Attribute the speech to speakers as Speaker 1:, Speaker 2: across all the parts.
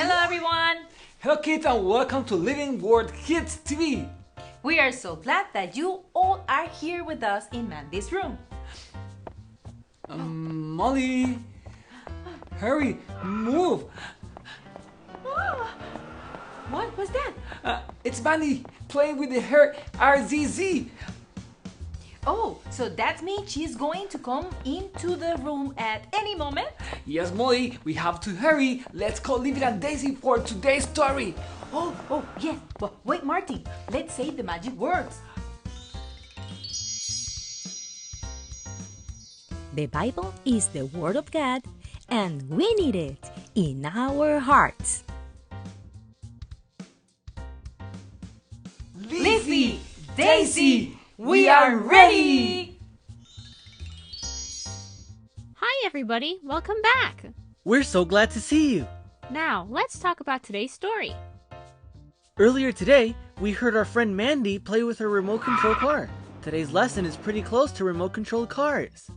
Speaker 1: Hello everyone!
Speaker 2: Hello kids and welcome to Living Word Kids TV.
Speaker 1: We are so glad that you all are here with us in Mandy's room.
Speaker 2: Molly, hurry, move.
Speaker 1: What was that?
Speaker 2: It's Mandy playing with her RZZ.
Speaker 1: Oh, so that means she's going to come into the room at any moment?
Speaker 2: Yes, Molly, we have to hurry. Let's call Livy and Daisy for today's story.
Speaker 1: Oh, yes. But wait, Martin. Let's say the magic words.
Speaker 3: The Bible is the Word of God, and we need it in our hearts.
Speaker 1: Livy, Daisy, we are ready!
Speaker 4: Hi everybody, welcome back!
Speaker 5: We're so glad to see you!
Speaker 4: Now, let's talk about today's story.
Speaker 5: Earlier today, we heard our friend Mandy play with her remote control car. Today's lesson is pretty close to remote control cars.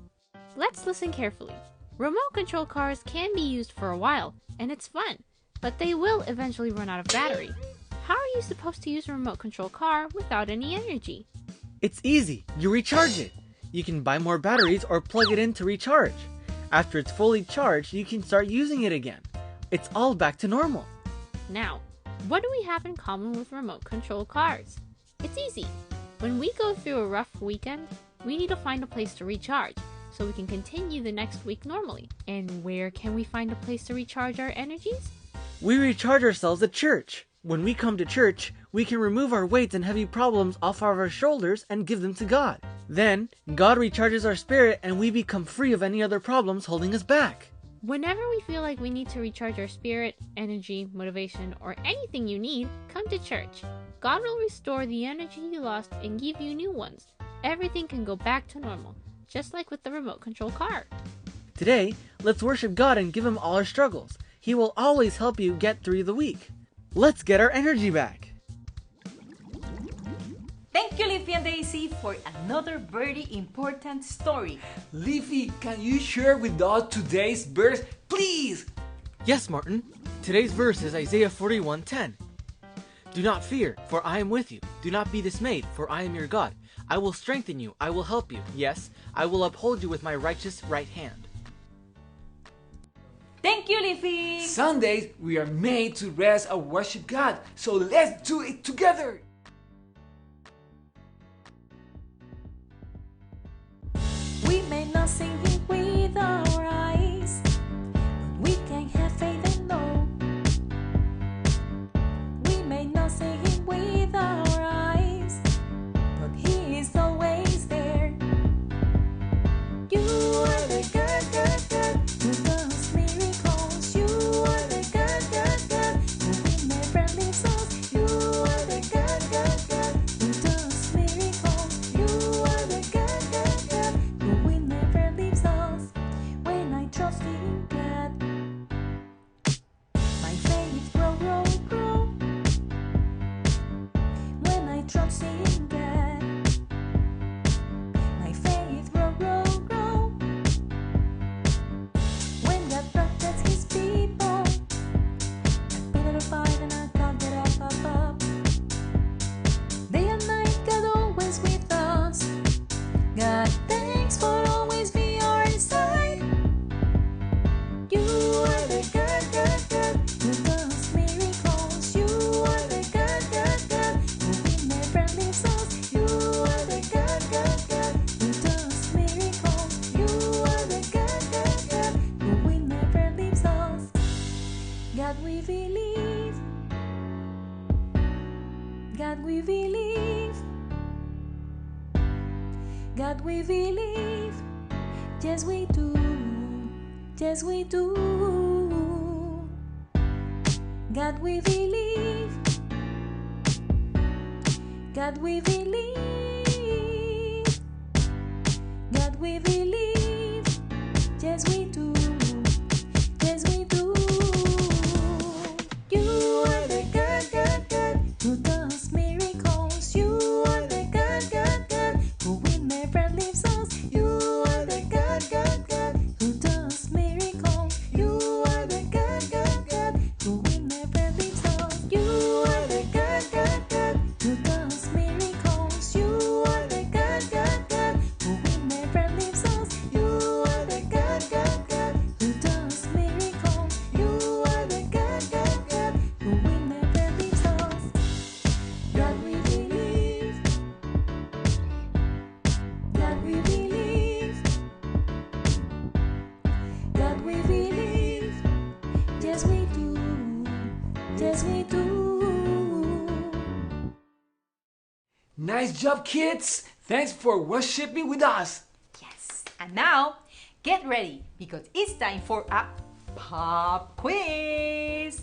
Speaker 4: Let's listen carefully. Remote control cars can be used for a while, and it's fun, but they will eventually run out of battery. How are you supposed to use a remote control car without any energy?
Speaker 5: It's easy, you recharge it. You can buy more batteries or plug it in to recharge. After it's fully charged, you can start using it again. It's all back to normal.
Speaker 4: Now, what do we have in common with remote control cars? It's easy. When we go through a rough weekend, we need to find a place to recharge so we can continue the next week normally. And where can we find a place to recharge our energies?
Speaker 5: We recharge ourselves at church. When we come to church, we can remove our weights and heavy problems off of our shoulders and give them to God. Then, God recharges our spirit and we become free of any other problems holding us back.
Speaker 4: Whenever we feel like we need to recharge our spirit, energy, motivation, or anything you need, come to church. God will restore the energy you lost and give you new ones. Everything can go back to normal, just like with the remote control car.
Speaker 5: Today, let's worship God and give Him all our struggles. He will always help you get through the week. Let's get our energy back.
Speaker 1: Thank you, Livy and Daisy, for another very important story.
Speaker 2: Livy, can you share with us today's verse, please?
Speaker 5: Yes, Martin. Today's verse is Isaiah 41:10. Do not fear, for I am with you. Do not be dismayed, for I am your God. I will strengthen you. I will help you. Yes, I will uphold you with my righteous right hand.
Speaker 1: Thank you, Livy.
Speaker 2: Sundays, we are made to rest and worship God, so let's do it together.
Speaker 3: We may not see it with our eyes, but we can have faith and know. We may not see it with our eyes, but He is always there. You are the God who does miracles. You are the God who never leaves us. You are the God who does miracles. You are the God who never leaves us. When I trust in God, my faith grow. When I trust in God, my faith grow. When God protects His people, I put it aside and I can't get up. Day and night, God always with us. God, thanks for always be our side. You are the God who does miracles. You are the God who never leaves us. You are the God who does miracles. You are the God who never leaves us. God, we believe. God, we believe. God, we believe. Yes, we do. Yes, we do. God, we believe. God, we believe. God, we believe. Yes, we do. Yes, we do. You are the God who does miracles. You are the God who will never leaves us. You are the God who does miracles. You are the God who will never Yes, we do.
Speaker 2: Nice job, kids! Thanks for worshiping with us.
Speaker 1: Yes. And now, get ready because it's time for a pop quiz.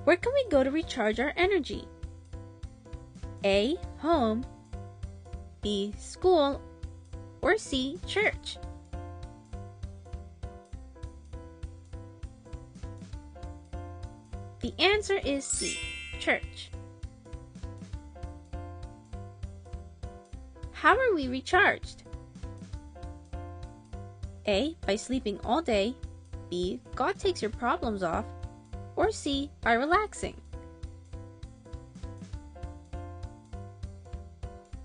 Speaker 4: Where can we go to recharge our energy? A. Home. B. School. Or C. Church. The answer is C. Church. How are we recharged? A. By sleeping all day. B. God takes your problems off. Or C. By relaxing.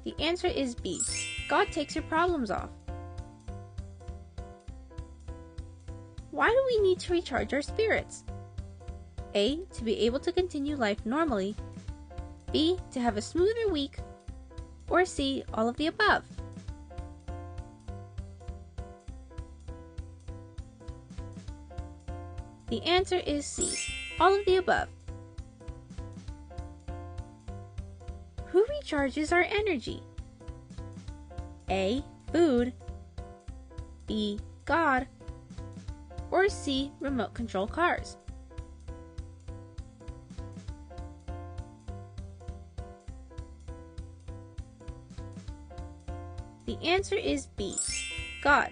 Speaker 4: The answer is B. God takes your problems off. Why do we need to recharge our spirits? A. To be able to continue life normally. B. To have a smoother week. Or C. All of the above. The answer is C. All of the above. Who recharges our energy? A. Food. B. God. Or C. Remote control cars. The answer is B. God.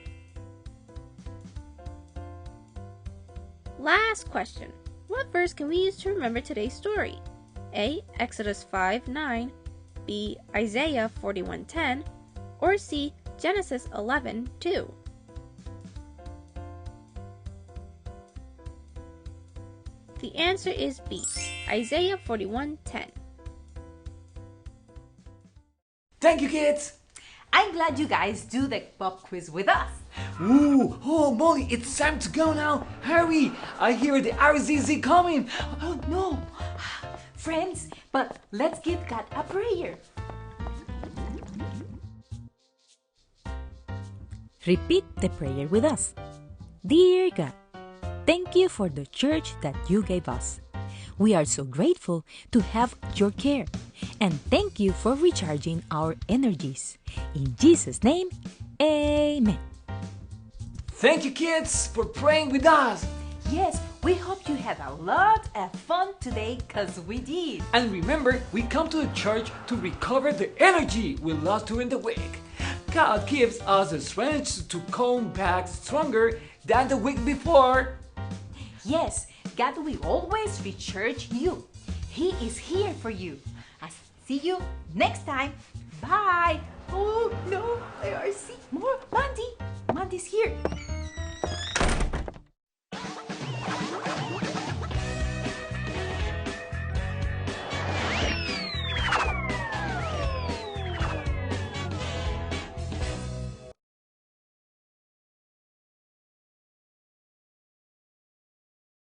Speaker 4: Last question. What verse can we use to remember today's story? A. Exodus 5:9. B. Isaiah 41:10. Or C. Genesis 11:2. The answer is B. Isaiah 41:10.
Speaker 2: Thank you, kids!
Speaker 1: I'm glad you guys do the pop quiz with us.
Speaker 2: Ooh, oh Molly, it's time to go now. Hurry! I hear the RZZ coming.
Speaker 1: Oh no! Friends, but let's give God a prayer.
Speaker 3: Repeat the prayer with us. Dear God, thank you for the church that you gave us. We are so grateful to have your care. And thank you for recharging our energies. In Jesus' name, amen.
Speaker 2: Thank you, kids, for praying with us.
Speaker 1: Yes, we hope you had a lot of fun today because we did.
Speaker 2: And remember, we come to the church to recover the energy we lost during the week. God gives us the strength to come back stronger than the week before.
Speaker 1: Yes, God will always recharge you. He is here for you. I'll see you next time. Bye. Oh no, I see more Mandy. Mandy's here.